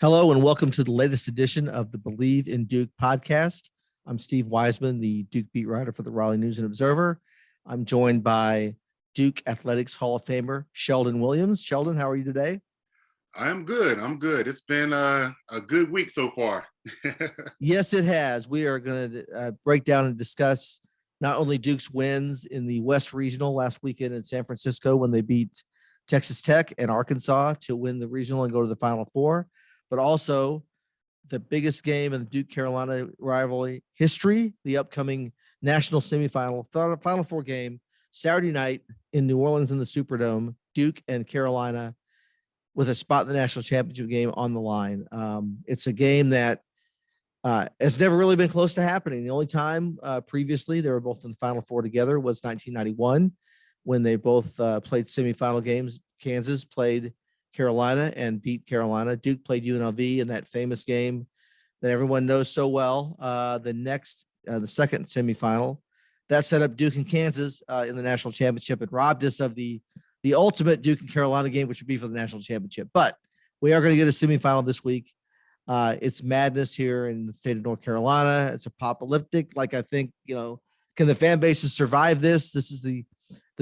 Hello and welcome to the latest edition of the Believe in Duke podcast. I'm Steve Wiseman, the Duke beat writer for the Raleigh News and Observer. I'm joined by Duke Athletics Hall of Famer Shelden Williams. Shelden, how are you today? I'm good. It's been a good week so far. Yes, it has. We are going to break down and discuss not only Duke's wins in the West Regional last weekend in San Francisco when they beat Texas Tech and Arkansas to win the regional and go to the Final Four, but also the biggest game in the Duke-Carolina rivalry history, the upcoming national semifinal, Final Four game, Saturday night in New Orleans in the Superdome, Duke and Carolina with a spot in the national championship game on the line. It's a game that has never really been close to happening. The only time previously they were both in the Final Four together was 1991 when they both played semifinal games. Kansas played Carolina and beat Carolina. Duke played UNLV in that famous game that everyone knows so well. The second semifinal that set up Duke and Kansas in the national championship and robbed us of the ultimate Duke and Carolina game, which would be for the national championship. But we are going to get a semifinal this week. It's madness here in the state of North Carolina. It's apocalyptic. Like, I think, can the fan bases survive this? This is the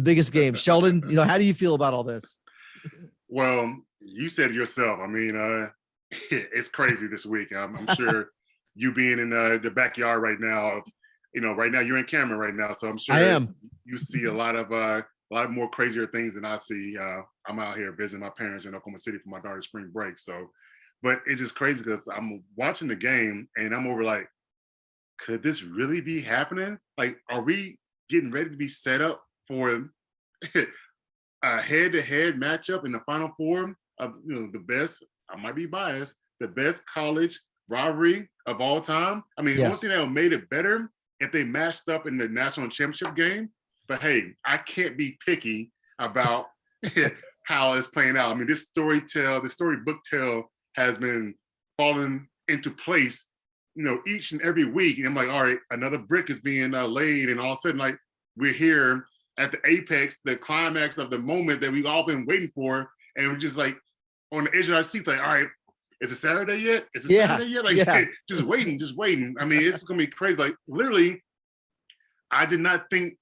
biggest game. Shelden, how do you feel about all this? Well, you said it yourself. I mean, it's crazy this week. I'm sure you being in the backyard right now, right now you're in Cameron right now. So I'm sure I am. You see a lot more crazier things than I see. I'm out here visiting my parents in Oklahoma City for my daughter's spring break. So, but it's just crazy because I'm watching the game and I'm over like, could this really be happening? Like, are we getting ready to be set up for a head-to-head matchup in the Final Four of the best, I might be biased, the best college rivalry of all time? I mean, Yes. One thing that would have made it better if they matched up in the national championship game. But hey, I can't be picky about how it's playing out. I mean, this storybook tale has been falling into place, each and every week. And I'm like, all right, another brick is being laid, and all of a sudden, like, we're here at the apex, the climax of the moment that we've all been waiting for, and we're just like on the edge of our seat, like, all right, is it Saturday yet? Saturday yet? Like, just waiting. I mean, it's gonna be crazy. Like, literally, I did not think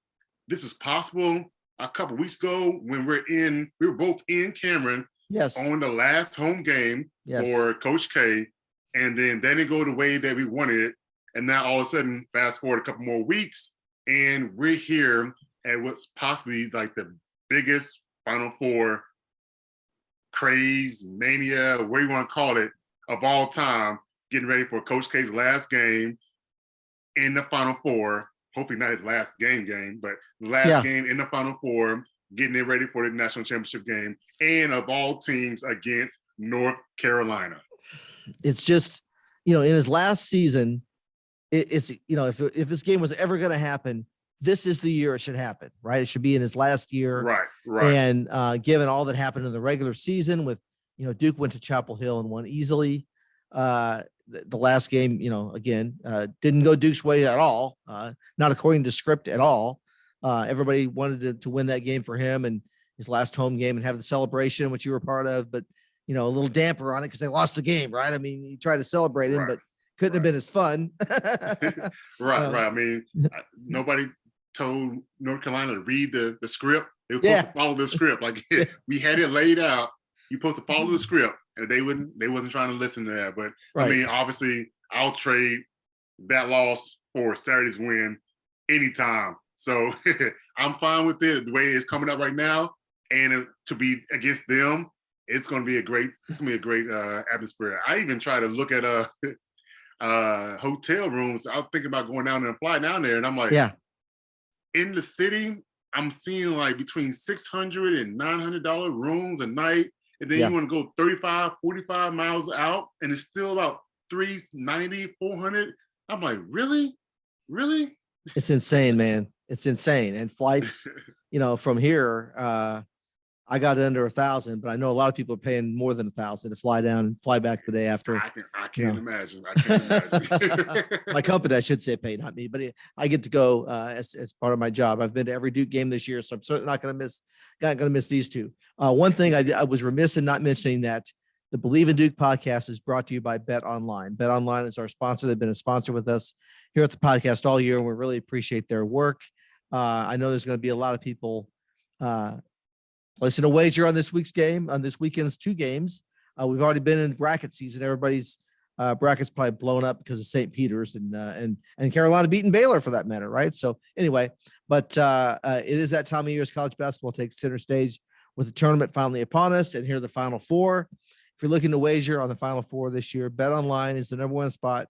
this was possible a couple weeks ago when we were both in Cameron, Yes, on the last home game for Coach K, and then that didn't go the way that we wanted it. And now all of a sudden, fast forward a couple more weeks, and we're here at what's possibly like the biggest Final Four craze, mania, whatever you want to call it, of all time, getting ready for Coach K's last game in the Final Four. Hopefully not his last game, but the last game in the Final Four, getting it ready for the national championship game, and of all teams against North Carolina. It's just, in his last season, it's if this game was ever going to happen, this is the year it should happen, right? It should be in his last year. Right. And given all that happened in the regular season with, Duke went to Chapel Hill and won easily. The last game, again, didn't go Duke's way at all. Not according to script at all. Everybody wanted to win that game for him and his last home game and have the celebration, which you were part of, but, a little damper on it because they lost the game, right? I mean, you tried to celebrate him, but couldn't have been as fun. Right. I mean, nobody told North Carolina to read the script. They were supposed to follow the script. Like, we had it laid out. You're supposed to follow the script, and they wasn't trying to listen to that. But I mean, obviously, I'll trade that loss for Saturday's win anytime. So I'm fine with it the way it's coming up right now. And to be against them, it's going to be a great atmosphere. I even try to look at hotel rooms. I was thinking about going down there and fly down there, and I'm like, in the city, I'm seeing like between $600 and $900 rooms a night. And then you want to go 35, 45 miles out, and it's still about $390, $400. I'm like, really? It's insane, man. It's insane. And flights, from here, I got it under 1,000, but I know a lot of people are paying more than 1,000 to fly down and fly back the day after. I can't imagine. My company, I should say, pay, not me, but I get to go as part of my job. I've been to every Duke game this year, so I'm certainly not going to miss these two. One thing I was remiss in not mentioning that The Believe in Duke podcast is brought to you by Bet Online. Bet Online is our sponsor. They've been a sponsor with us here at the podcast all year, and we really appreciate their work. I know there's going to be a lot of people placing a wager on this week's game, on this weekend's 2 games. We've already been in bracket season. Everybody's bracket's probably blown up because of St. Peter's and Carolina beating Baylor for that matter, right? So anyway, but it is that time of year as college basketball takes center stage with the tournament finally upon us, and here are the Final Four. If you're looking to wager on the Final Four this year, Bet Online is the #1 spot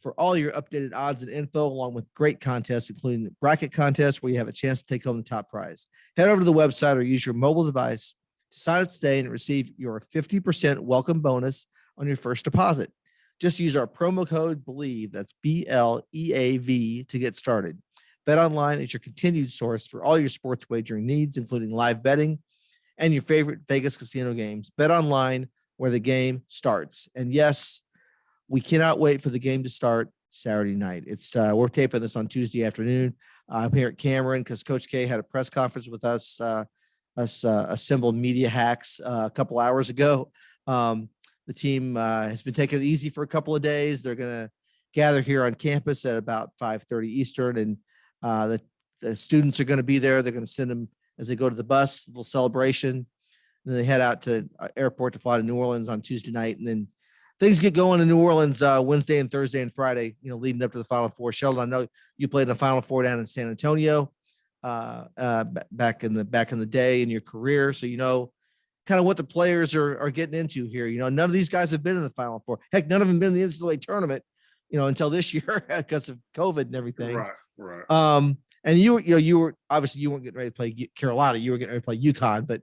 for all your updated odds and info, along with great contests, including the bracket contest where you have a chance to take home the top prize. Head over to the website or use your mobile device to sign up today and receive your 50% welcome bonus on your first deposit. Just use our promo code BELIEVE, that's BLEAV, to get started. Bet Online is your continued source for all your sports wagering needs, including live betting and your favorite Vegas casino games. Bet Online, where the game starts. And yes, we cannot wait for the game to start Saturday night. It's we're taping this on Tuesday afternoon. I'm here at Cameron because Coach K had a press conference with us assembled media hacks a couple hours ago. The team has been taking it easy for a couple of days. They're going to gather here on campus at about 5:30 Eastern, and the students are going to be there. They're going to send them as they go to the bus, a little celebration. And then they head out to airport to fly to New Orleans on Tuesday night, and then things get going in New Orleans Wednesday and Thursday and Friday, leading up to the Final Four. Sheldon, I know you played in the Final Four down in San Antonio back in the day in your career. So, kind of what the players are getting into here. None of these guys have been in the Final Four. Heck, none of them been in the NCAA tournament, until this year because of COVID and everything. Right. And you were obviously you weren't getting ready to play Carolina. You were getting ready to play UConn, but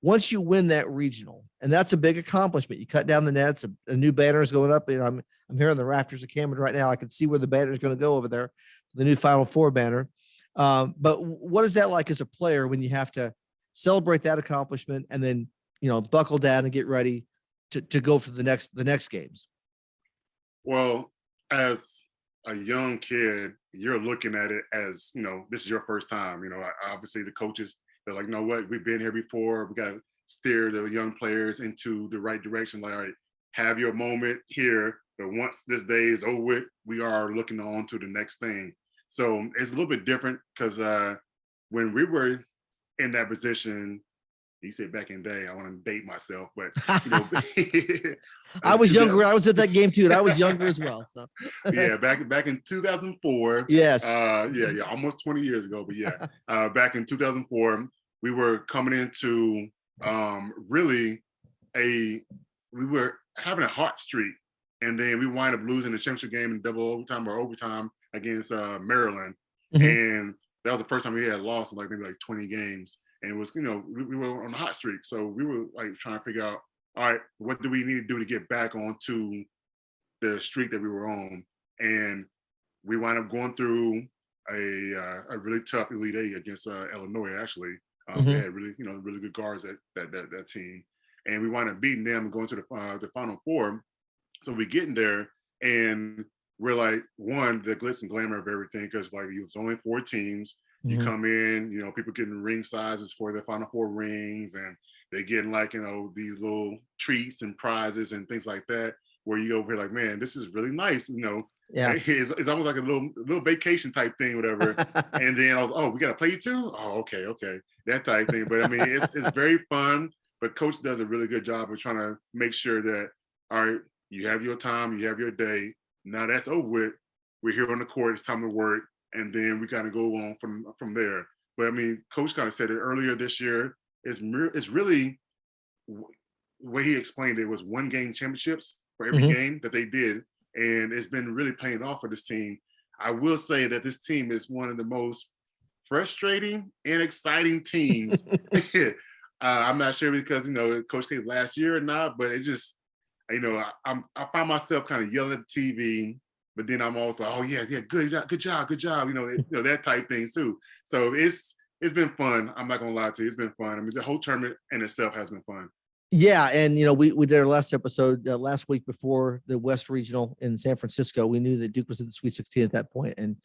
once you win that regional, and that's a big accomplishment, you cut down the nets, a new banner is going up. I'm hearing the rafters of Cameron right now. I can see where the banner is going to go over there, the new Final Four banner. But what is that like as a player when you have to celebrate that accomplishment and then, buckle down and get ready to go for the next games? Well, as a young kid, you're looking at it as, this is your first time. Obviously the coaches, they're like, what? We've been here before. We got to steer the young players into the right direction. Like, all right, have your moment here. But once this day is over with, we are looking on to the next thing. So it's a little bit different because when we were in that position, you said back in the day, I want to date myself, but I was younger. I was at that game too, and I was younger as well. So yeah, back in 2004. Yes. Yeah, almost 20 years ago. But yeah, back in 2004, we were coming into we were having a hot streak, and then we wind up losing the championship game in double overtime or overtime against Maryland, and that was the first time we had lost in maybe 20 games. And it was, we were on a hot streak. So we were trying to figure out, all right, what do we need to do to get back onto the streak that we were on? And we wound up going through a really tough Elite Eight against Illinois, actually. They had really, really good guards that team. And we wound up beating them and going to the Final Four. So we get in there and we're the glitz and glamour of everything, because it was only 4 teams. You come in, people getting ring sizes for the Final Four rings, and they're getting these little treats and prizes and things like that, where you go over here man, this is really nice. Yeah. It's almost like a little vacation type thing, whatever. And then I was, we got to play you too? Oh, okay. That type thing. But I mean, it's very fun, but Coach does a really good job of trying to make sure that, all right, you have your time, you have your day. Now that's over with. We're here on the court. It's time to work. And then we kind of go on from there. But I mean, Coach kind of said it earlier this year. It's really, the way he explained it was 1-game championships for every game that they did. And it's been really paying off for this team. I will say that this team is one of the most frustrating and exciting teams. I'm not sure because, Coach K last year or not, but it just, I find myself kind of yelling at the TV. But then I'm also, good job, that type thing too. So it's been fun. I'm not gonna lie to you, it's been fun. I mean, the whole tournament in itself has been fun. Yeah, and we did our last episode last week before the West Regional in San Francisco. We knew that Duke was in the Sweet 16 at that point, and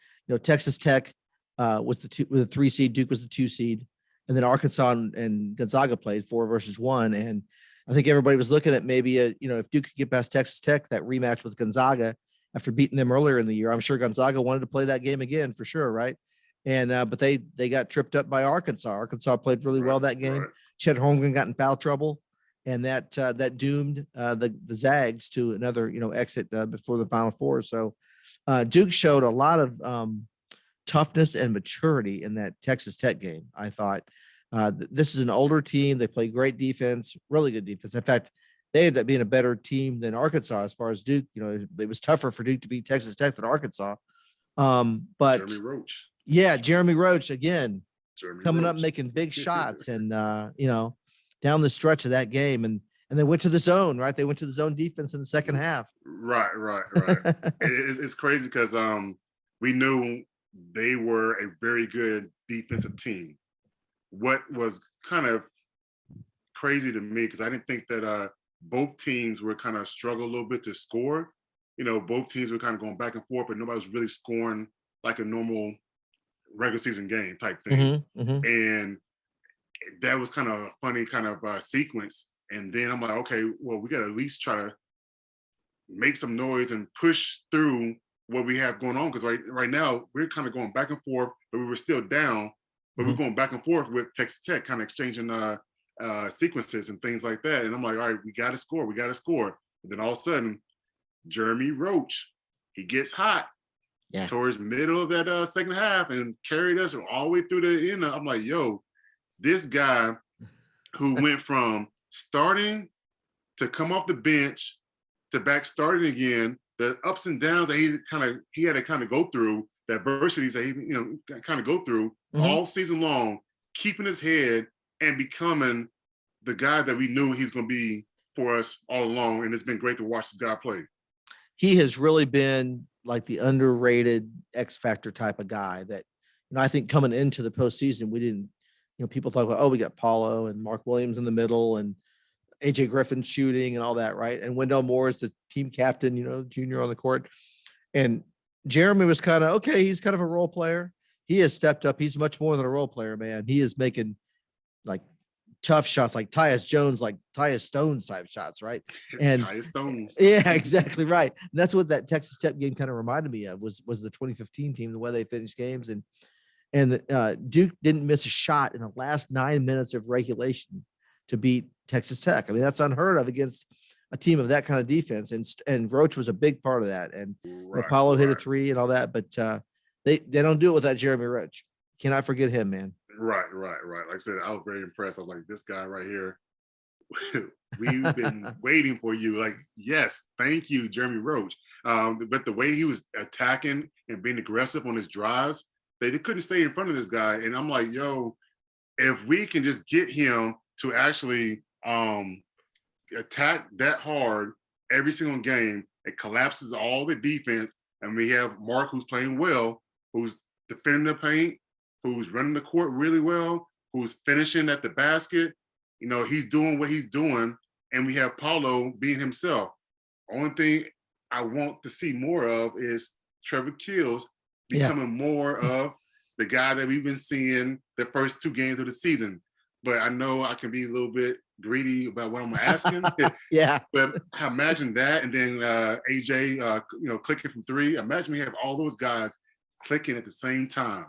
Texas Tech was the 3 seed, Duke was the 2 seed, and then Arkansas and Gonzaga played 4 versus 1, and I think everybody was looking at maybe if Duke could get past Texas Tech, that rematch with Gonzaga after beating them earlier in the year. I'm sure Gonzaga wanted to play that game again for sure, right? And but they got tripped up by Arkansas. Arkansas played really well that game. Right. Chet Holmgren got in foul trouble, and that doomed the Zags to another exit before the Final Four. So Duke showed a lot of toughness and maturity in that Texas Tech game. I thought this is an older team. They play great defense, really good defense. In fact, they ended up being a better team than Arkansas as far as Duke. It was tougher for Duke to beat Texas Tech than Arkansas. But Jeremy Roach. Yeah, Jeremy Roach again, coming Roach. up making big shots, and down the stretch of that game, and they went to the zone, right? They went to the zone defense in the second half. Right. It's crazy because we knew they were a very good defensive team. What was kind of crazy to me, because I didn't think that both teams were kind of struggle a little bit to score. Both teams were kind of going back and forth, but nobody was really scoring like a normal regular season game type thing. And that was kind of a funny kind of sequence. And then I'm like, okay, well, we got to at least try to make some noise and push through what we have going on. Because right now we're kind of going back and forth, but we were still down, but we're going back and forth with Texas Tech, kind of exchanging sequences and things like that. And I'm like, all right, we got to score. And then all of a sudden, Jeremy Roach, he gets hot towards middle of that second half and carried us all the way through the end. I'm like, yo, this guy who went from starting to come off the bench to back starting again, the ups and downs that he had to kind of go through, the adversities that he kind of go through all season long, keeping his head and becoming the guy that we knew he's going to be for us all along. And it's been great to watch this guy play. He has really been like the underrated X factor type of guy that, I think coming into the postseason, we didn't, people talk about, we got Paulo and Mark Williams in the middle and AJ Griffin shooting and all that. Right. And Wendell Moore is the team captain, junior on the court. And Jeremy was kind of, okay, he's kind of a role player. He has stepped up. He's much more than a role player, man. He is making like tough shots, like Tyus Jones, like Tyus Stones type shots, right? And Tyus Stones. Yeah, exactly right. And that's what that Texas Tech game kind of reminded me of was the 2015 team, the way they finished games. And Duke didn't miss a shot in the last 9 minutes of regulation to beat Texas Tech. I mean, that's unheard of against a team of that kind of defense. And Roach was a big part of that. And Apollo hit a three and all that, but they don't do it without Jeremy Roach. Cannot forget him, man. Right. Like I said, I was very impressed. I was like, this guy right here, we've been waiting for you. Like, yes, thank you, Jeremy Roach. But the way he was attacking and being aggressive on his drives, they couldn't stay in front of this guy. And I'm like, yo, if we can just get him to actually attack that hard every single game, it collapses all the defense. And we have Mark, who's playing well, who's defending the paint, who's running the court really well, who's finishing at the basket. He's doing what he's doing. And we have Paulo being himself. Only thing I want to see more of is Trevor Keels becoming more of the guy that we've been seeing the first two games of the season. But I know I can be a little bit greedy about what I'm asking. But imagine that. And then AJ, clicking from three. Imagine we have all those guys clicking at the same time.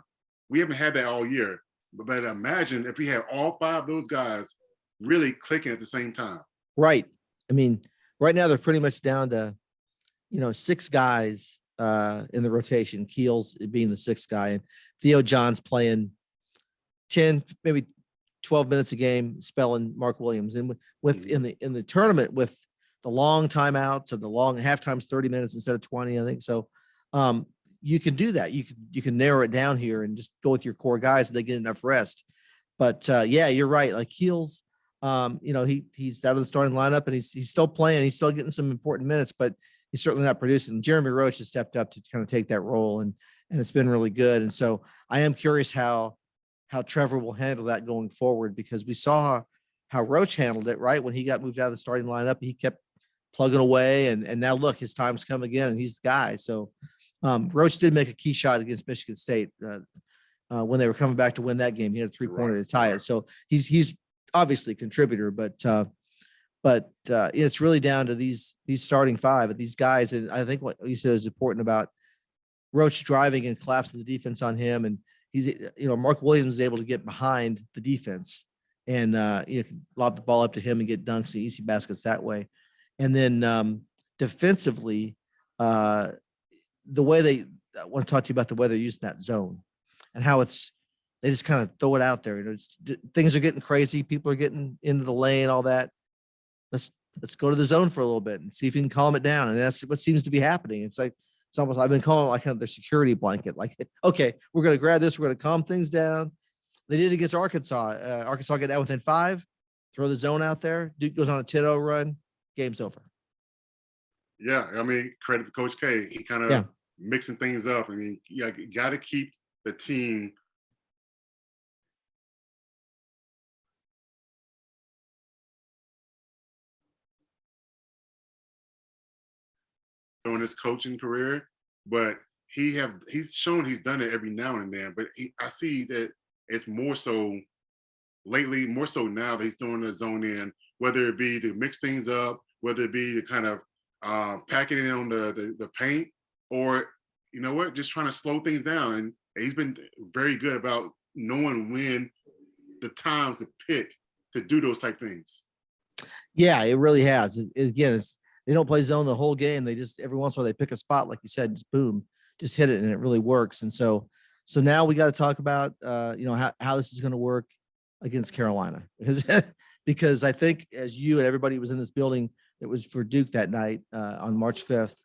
We haven't had that all year. But imagine if we had all five of those guys really clicking at the same time. Right. I mean, right now they're pretty much down to, six guys in the rotation, Keels being the sixth guy, and Theo John's playing 10, maybe 12 minutes a game, spelling Mark Williams. And in the tournament with the long timeouts and the long halftimes, 30 minutes instead of 20, I think. So you can do that. You can narrow it down here and just go with your core guys and they get enough rest. But you're right. Like Keels, he's out of the starting lineup and he's still playing. He's still getting some important minutes, but he's certainly not producing. Jeremy Roach has stepped up to kind of take that role, and it's been really good. And so I am curious how Trevor will handle that going forward, because we saw how Roach handled it, right? When he got moved out of the starting lineup, he kept plugging away, and now look, his time's come again, and he's the guy. So Roach did make a key shot against Michigan State when they were coming back to win that game. He had a 3-pointer to tie it. So he's obviously a contributor, but But it's really down to these starting five, these guys. And I think what you said is important about Roach driving and collapsing the defense on him. And he's, Mark Williams is able to get behind the defense and lob the ball up to him and get dunks and easy baskets that way. And then defensively, I want to talk to you about the way they're using that zone and how they just kind of throw it out there. Things are getting crazy. People are getting into the lane, all that. Let's go to the zone for a little bit and see if you can calm it down. And that's what seems to be happening. It's almost, I've been calling it like kind of their security blanket. Like, okay, we're going to grab this. We're going to calm things down. They did it against Arkansas. Arkansas get down within 5, throw the zone out there. Duke goes on a 10-0 run. Game's over. Yeah. I mean, credit to Coach K. He kind of mixing things up. I mean, you got to keep the team during his coaching career, but he's shown he's done it every now and then. But I see that it's more so lately, more so now that he's doing the zone in, whether it be to mix things up, whether it be to kind of pack it in on the paint, or just trying to slow things down. And he's been very good about knowing when the times to pick to do those type things. Yeah, it really has. Again, they don't play zone the whole game. They just every once in a while they pick a spot, like you said, just boom, just hit it, and it really works. And so now we got to talk about how this is going to work against Carolina, because I think as you and everybody was in this building that was for Duke that night on March 5th,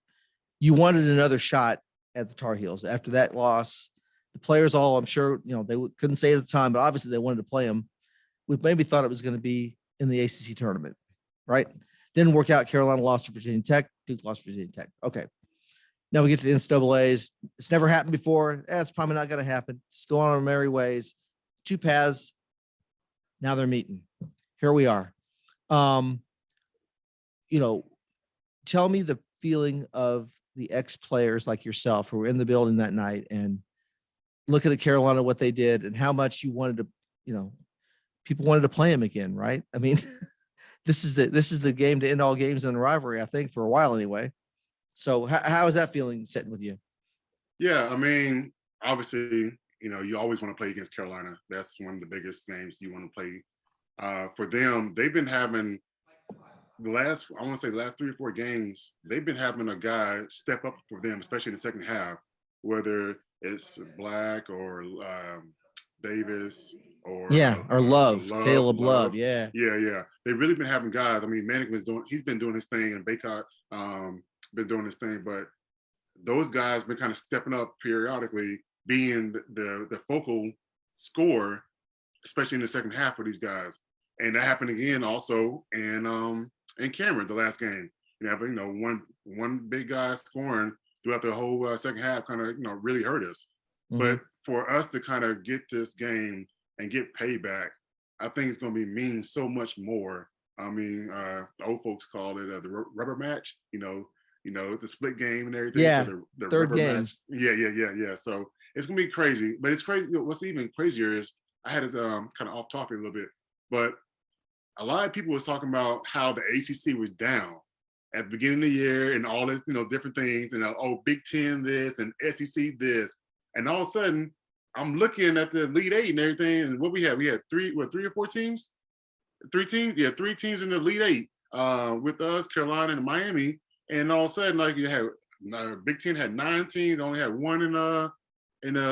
you wanted another shot at the Tar Heels after that loss. The players all, I'm sure, they couldn't say it at the time, but obviously they wanted to play them. We maybe thought it was going to be in the ACC tournament, right? Didn't work out. Carolina lost to Virginia Tech. Duke lost to Virginia Tech. Okay. Now we get to the NCAAs. It's never happened before. It's probably not going to happen. Just go on our merry ways. 2 paths. Now they're meeting. Here we are. Tell me the feeling of the ex-players like yourself who were in the building that night and looking at Carolina, what they did, and how much you wanted to, people wanted to play them again, right? I mean, this is the game to end all games in the rivalry, I think, for a while anyway. So how is that feeling sitting with you? Yeah, I mean, obviously, you always want to play against Carolina. That's one of the biggest games you want to play. For them, they've been having the last 3 or 4 games, they've been having a guy step up for them, especially in the second half, whether it's Black or Davis or Love, Caleb Love. Yeah. They've really been having guys. I mean, Manick he's been doing his thing, and Baycott been doing his thing, but those guys been kind of stepping up periodically, being the focal scorer, especially in the second half for these guys. And that happened again also in Cameron the last game. One big guy scoring throughout the whole second half kind of really hurt us. Mm-hmm. But for us to kind of get this game and get payback, I think it's going to mean so much more. I mean, the old folks call it the rubber match. The split game and everything. Yeah, so the third rubber game. Match. Yeah. So it's gonna be crazy. But it's crazy. What's even crazier is I had this kind of off topic a little bit, but a lot of people was talking about how the ACC was down at the beginning of the year and all this, different things, and Big Ten this and SEC this, and all of a sudden I'm looking at the Elite Eight and everything, and what we had 3 or 4 teams, 3 teams, 3 teams in the Elite Eight with us, Carolina and Miami, and all of a sudden like you had Big Ten had 9 teams, only had 1 in the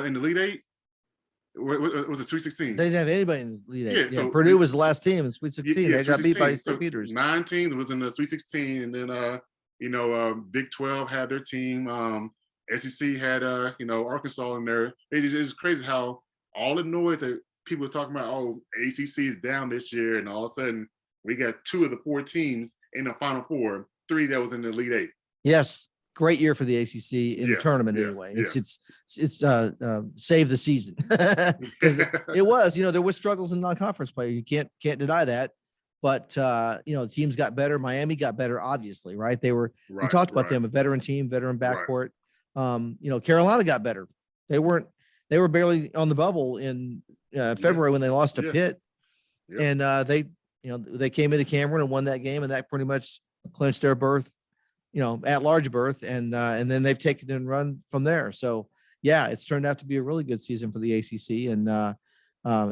Elite Eight. Was it Sweet 16? They didn't have anybody in the Elite Eight. Yeah, so Purdue was the last team in Sweet 16. They got beat by St. Peter's. 9 teams was in the Sweet 16, and then Big 12 had their team. SEC had Arkansas in there. It's crazy how all the noise that people are talking about, ACC is down this year, and all of a sudden we got 2 of the 4 teams in the Final Four, 3 that was in the Elite Eight. Yes, great year for the ACC in the tournament anyway. It's save the season. It was, there was struggles in non-conference play. You can't deny that. But the teams got better. Miami got better, obviously, right? We talked about them, a veteran team, veteran backcourt. Carolina got better. They were barely on the bubble in February when they lost to Pitt. And they came into Cameron and won that game, and that pretty much clinched their berth, at large berth, and then they've taken and run from there. So yeah, it's turned out to be a really good season for the ACC, and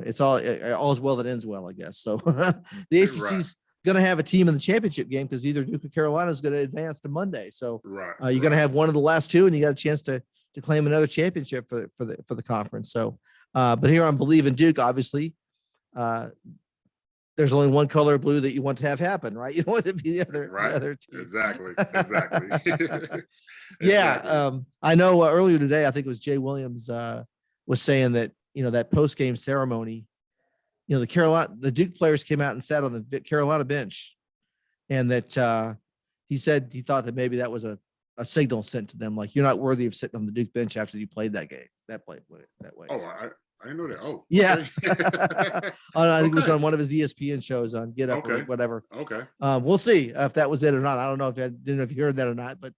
it's all's well that ends well, I guess. So the ACC's going to have a team in the championship game because either Duke or Carolina is going to advance to Monday. So you're going to have one of the last two, and you got a chance to claim another championship for the conference. So, but here on Believe in Duke, obviously, there's only one color of blue that you want to have happen, right? You don't want it to be the other team. Exactly. Yeah. I know earlier today, I think it was Jay Williams was saying that, that post-game ceremony, the Duke players came out and sat on the Carolina bench, and that he said he thought that maybe that was a signal sent to them, like, you're not worthy of sitting on the Duke bench after you played that game, that way. Oh, So, I didn't know that. Oh, yeah. Okay. I think it was on one of his ESPN shows on Get Up or whatever. Okay. We'll see if that was it or not. I don't know if you heard that or not, but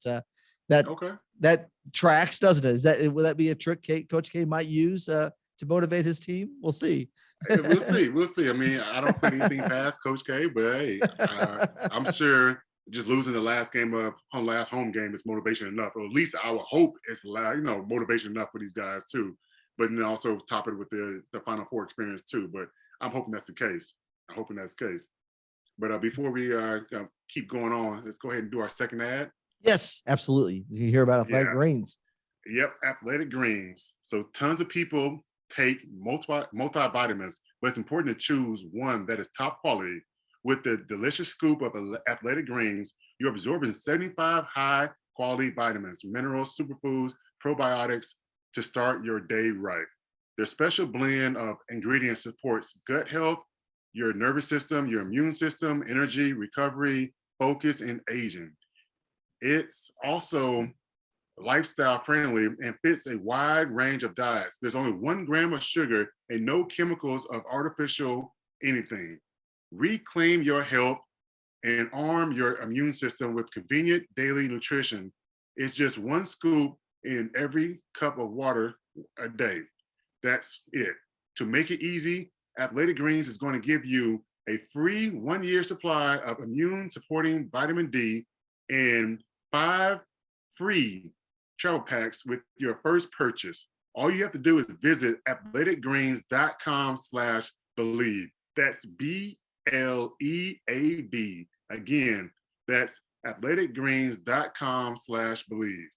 that tracks, doesn't it? Will that be a trick Coach K might use to motivate his team? We'll see. We'll see. I mean, I don't put anything past Coach K, but hey, I'm sure just losing the last home game is motivation enough, or at least I would hope it's motivation enough for these guys too. But then also top it with the Final Four experience too. But I'm hoping that's the case. But before we keep going on, let's go ahead and do our second ad. Yes, absolutely. You hear about Athletic Greens. Yep, Athletic Greens. So tons of people take multivitamins, but it's important to choose one that is top quality. With the delicious scoop of Athletic Greens, you're absorbing 75 high-quality vitamins, minerals, superfoods, probiotics to start your day right. Their special blend of ingredients supports gut health, your nervous system, your immune system, energy, recovery, focus, and aging. It's also lifestyle friendly and fits a wide range of diets. There's only 1 gram of sugar and no chemicals of artificial anything. Reclaim your health and arm your immune system with convenient daily nutrition. It's just 1 scoop in every cup of water a day. That's it. To make it easy, Athletic Greens is going to give you a free 1-year supply of immune supporting vitamin D and 5 free travel packs with your first purchase. All you have to do is visit athleticgreens.com/believe. That's BLEAV. Again, that's athleticgreens.com/believe.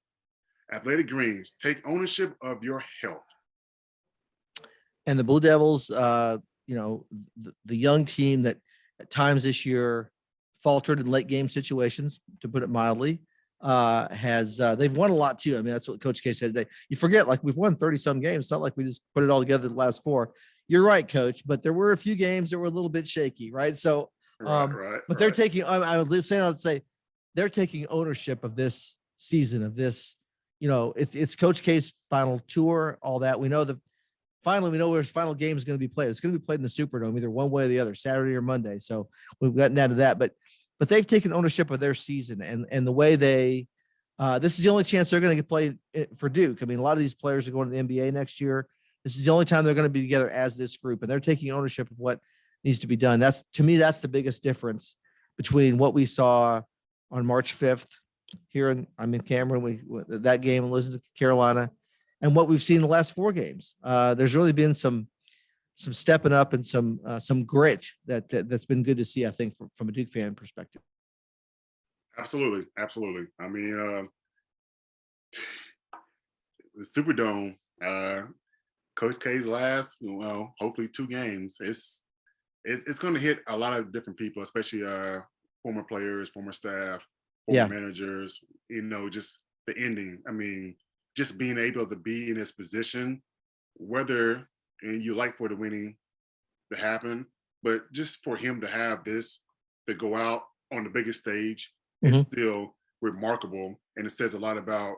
Athletic Greens, take ownership of your health. And the Blue Devils, the young team that at times this year faltered in late game situations, to put it mildly, they've won a lot too. I mean, that's what Coach K said today. You forget, like, we've won 30 some games. It's not like we just put it all together the last 4. You're right, Coach, but there were a few games that were a little bit shaky, right? So, but they're taking, I would say they're taking ownership of this season, of this, it's Coach K's final tour, all that. We know finally we know where his final game is going to be played. It's going to be played in the Superdome, either one way or the other, Saturday or Monday. So we've gotten out of that, but they've taken ownership of their season and the way they, this is the only chance they're going to get played for Duke. I mean, a lot of these players are going to the NBA next year. This is the only time they're going to be together as this group, and they're taking ownership of what needs to be done. To me, that's the biggest difference between what we saw on March 5th here I'm in Cameron, that game and losing to Carolina, and what we've seen the last 4 games. There's really been some stepping up and some grit that's been good to see, I think, from a Duke fan perspective. Absolutely. I mean, the Superdome, Coach K's last, hopefully 2 games. It's going to hit a lot of different people, especially former players, former staff, former managers. Just the ending. I mean, just being able to be in this position, whether you like for the winning to happen, but just for him to have this, to go out on the biggest stage, is still remarkable, and it says a lot about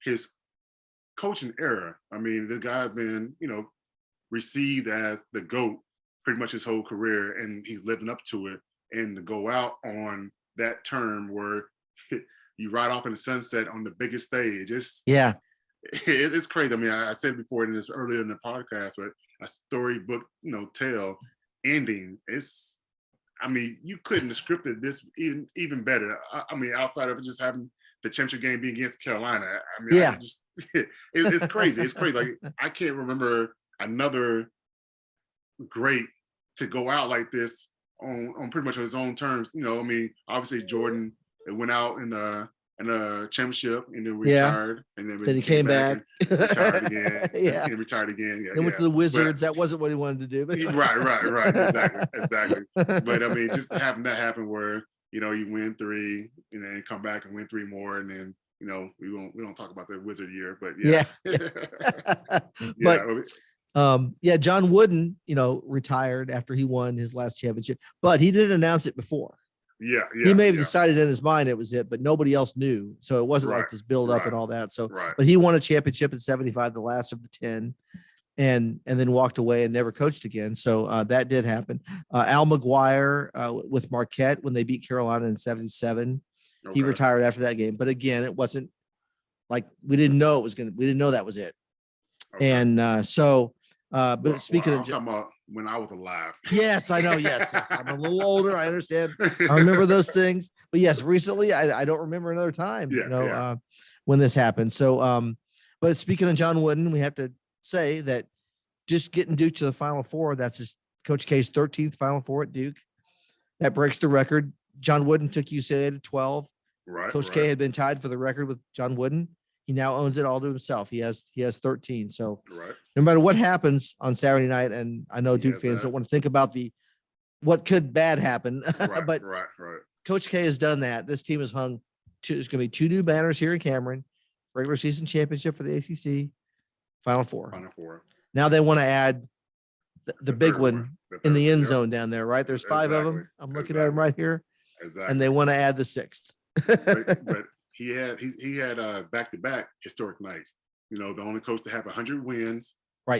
his coaching era. I mean, the guy's been, received as the GOAT pretty much his whole career, and he's living up to it. And to go out on that term where you ride off in the sunset on the biggest stage, it's crazy. I mean, I said before in this earlier in the podcast, but a storybook, tale ending. I mean, you couldn't have scripted this even better. I mean, outside of just having the championship game being against Carolina. I mean, Yeah. it's crazy. It's crazy. Like, I can't remember another great to go out like this on pretty much on his own terms. You know, I mean, obviously Jordan went out in a championship and then Yeah. retired, and Then he came back. and retired again. Yeah. And retired again. Yeah, Then went to the Wizards. That wasn't what he wanted to do. But right. Exactly. But I mean, just having that happen where, you know, you win 3 and then come back and win 3 more, and then, you know, we don't talk about the Wizard year, but yeah. But John Wooden, you know, retired after he won his last championship, but he didn't announce it before. He may have decided in his mind it was it, but nobody else knew. So it wasn't like this build up and all that. So, but he won a championship in 75, the last of the 10, and then walked away and never coached again. So that did happen. Al McGuire with Marquette when they beat Carolina in 77, he retired after that game. But again, it wasn't like we didn't know that was it. And but speaking of, I'm talking about when I was alive. Yes, I know. Yes. I'm a little older. I understand. I remember those things. But yes, recently I don't remember another time, when this happened. So, but speaking of John Wooden, we have to say that just getting Duke to the Final Four, that's just Coach K's 13th Final Four at Duke. That breaks the record. John Wooden took UCLA to 12. Coach K had been tied for the record with John Wooden. He now owns it all to himself. He has 13. So no matter what happens on Saturday night, and I know Duke fans don't want to think about what could bad happen, but Coach K has done that. This team has hung there's going to be 2 new banners here in Cameron, regular season championship for the ACC, Final Four. Now they want to add the big one in the end zone down there, right? There's 5 of them. I'm looking at them right here. And they want to add the 6th. but he had back-to-back historic nights. You know, the only coach to have 100 wins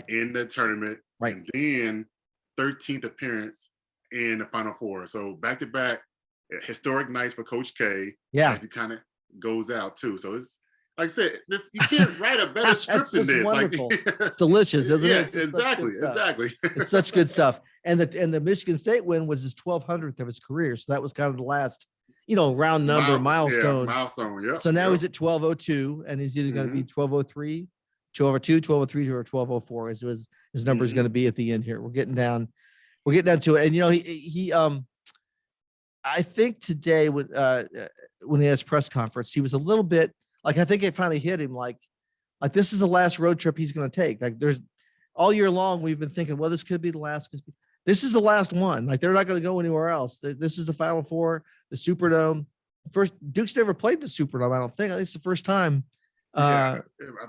in the tournament, and then 13th appearance in the Final Four. So back-to-back historic nights for Coach K. As he kind of goes out too. So it's like I said, you can't write a better script than this. Wonderful. It's delicious, isn't it? Exactly. It's such good stuff. And the Michigan State win was his 1200th of his career. So that was kind of the last, round number milestone. Milestone. So now he's at 1202, and he's either going to be 1203, 1202, 1203, or 1204 is his number is going to be at the end here. We're getting down to it. And he I think today when he had his press conference, he was a little bit like, I think it finally hit him like this is the last road trip he's going to take. Like, there's all year long we've been thinking, well, this could be the last. This is the last one. Like, they're not going to go anywhere else. This is the Final Four, the Superdome. First, Duke's never played the Superdome, I don't think. I think it's the first time. I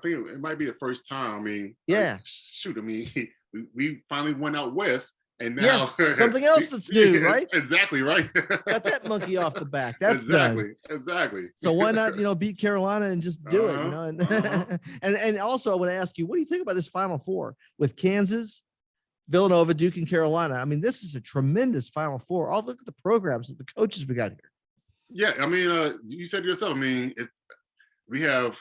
think it might be the first time. I mean, we finally went out west, and now something else that's new, right? Exactly right. Got that monkey off the back. That's exactly. So why not, beat Carolina and just do it, And also, I want to ask you, what do you think about this Final Four with Kansas, Villanova, Duke, and Carolina? I mean, this is a tremendous Final Four. Look at the programs of the coaches we got here. Yeah, I mean, you said yourself. I mean, we have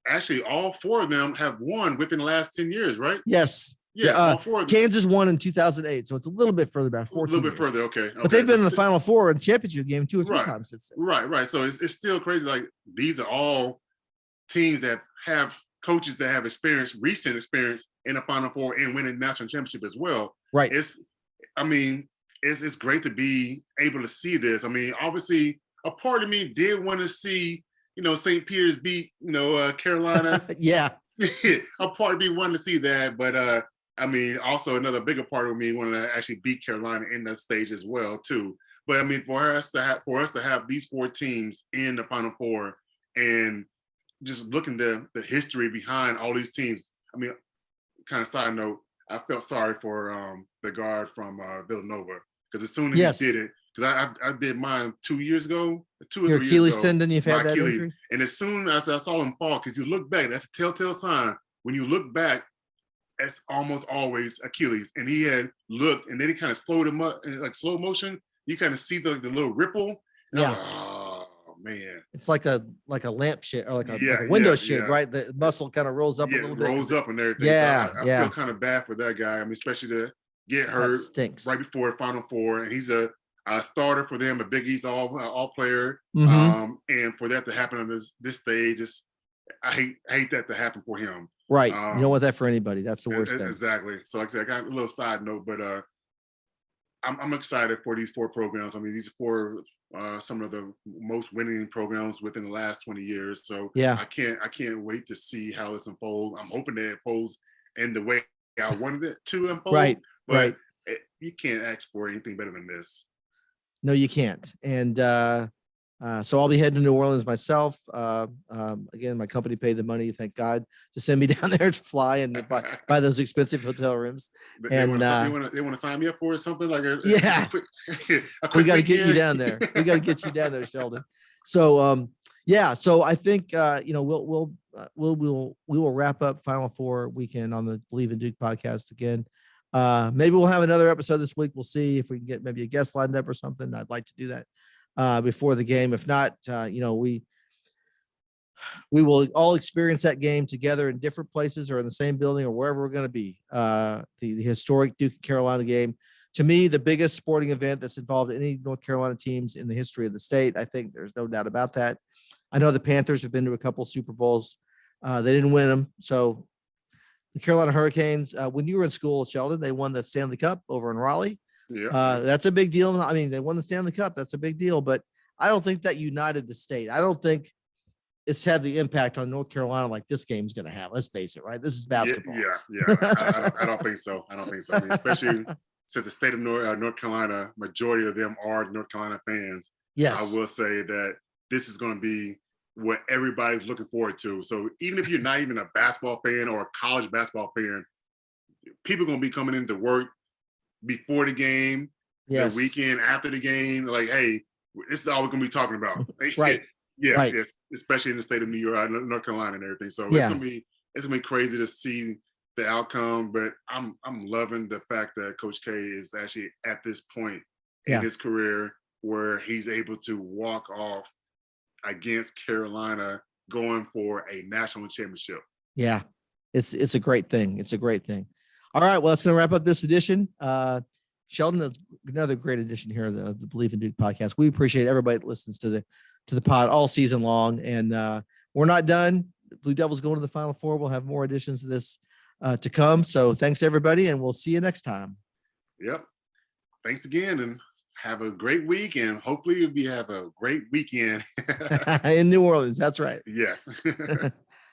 actually all 4 of them have won within the last 10 years, right? Yes. Yeah, all 4 of them. Kansas won in 2008, so it's a little bit further back. 14 a little bit years. further, okay. But they've been in the Final Four and championship game 2 or 3 times since then. Right. So it's still crazy. Like, these are all teams that have coaches that have recent experience in the Final Four and winning national championship as well. Right. It's great to be able to see this. I mean, obviously, a part of me did want to see, St. Peter's beat, Carolina. Yeah. A part of me wanted to see that, but I mean, also another bigger part of me wanted to actually beat Carolina in that stage as well too. But I mean, for us to have these 4 teams in the Final Four, and just looking at the history behind all these teams. I mean, kind of side note, I felt sorry for the guard from Villanova, because as soon as he did it, because I did mine 2 years ago, 2 or 3 years ago. Your Achilles tendon, you've had that injury? And as soon as I saw him fall, because you look back, that's a telltale sign. When you look back, that's almost always Achilles. And he had looked, and then he kind of slowed him up in like slow motion. You kind of see the little ripple. Yeah. Oh man. It's like a lamp shade or like a window shade, right? The muscle kind of rolls up a little bit. Rolls up and everything. Yeah. So I feel kind of bad for that guy. I mean, especially to get hurt stinks right before Final Four. And starter for them, a Big East all player. Mhm. And for that to happen on this stage, I hate that to happen for him. Right. You don't want that for anybody. That's the worst thing. Exactly. So like I said, I got a little side note, but I'm excited for these 4 programs. I mean, these 4 some of the most winning programs within the last 20 years. So Yeah. I can't wait to see how this unfolds. I'm hoping that it unfolds in the way I wanted it to unfold. Right. But Right. You can't ask for anything better than this. No, you can't. And so I'll be heading to New Orleans myself. Again, my company paid the money, thank God, to send me down there to fly and buy those expensive hotel rooms. They want to sign me up for something like yeah. a quick We got to get you weekend. down there. We got to get you down there, Shelden. So yeah. So I think we will wrap up Final Four weekend on the Believe in Duke podcast again. Maybe we'll have another episode this week. We'll see if we can get maybe a guest lined up or something. I'd like to do that before the game. If not, we will all experience that game together in different places or in the same building or wherever we're going to be. The historic Duke and Carolina game, to me, the biggest sporting event that's involved any North Carolina teams in the history of the state. I think there's no doubt about that. I know the Panthers have been to a couple Super Bowls. They didn't win them. So the Carolina Hurricanes, when you were in school, Shelden, they won the Stanley Cup over in Raleigh. Yeah. That's a big deal. I mean, they won the Stanley Cup. That's a big deal. But I don't think that united the state. I don't think it's had the impact on North Carolina like this game's going to have. Let's face it, right? This is basketball. Yeah. I don't think so. I mean, especially since the state of North Carolina, majority of them are North Carolina fans. Yes. I will say that this is going to be what everybody's looking forward to. So even if you're not even a basketball fan or a college basketball fan, people are going to be coming into work before the game, yes. the weekend after the game. Like, hey, this is all we're going to be talking about. Right. Yeah. Right. Yes, especially in the state of New York, North Carolina, and everything. So yeah. it's gonna be crazy to see the outcome. But I'm loving the fact that Coach K is actually at this point in his career where he's able to walk off against Carolina, going for a national championship. Yeah, it's a great thing. It's a great thing. All right, well, that's going to wrap up this edition. Shelden, another great edition here of the Believe in Duke podcast. We appreciate everybody that listens to the pod all season long, and we're not done. Blue Devils going to the Final Four. We'll have more editions of this to come. So thanks everybody, and we'll see you next time. Yep. Thanks again, and have a great week, and hopefully we have a great weekend in New Orleans. That's right. Yes.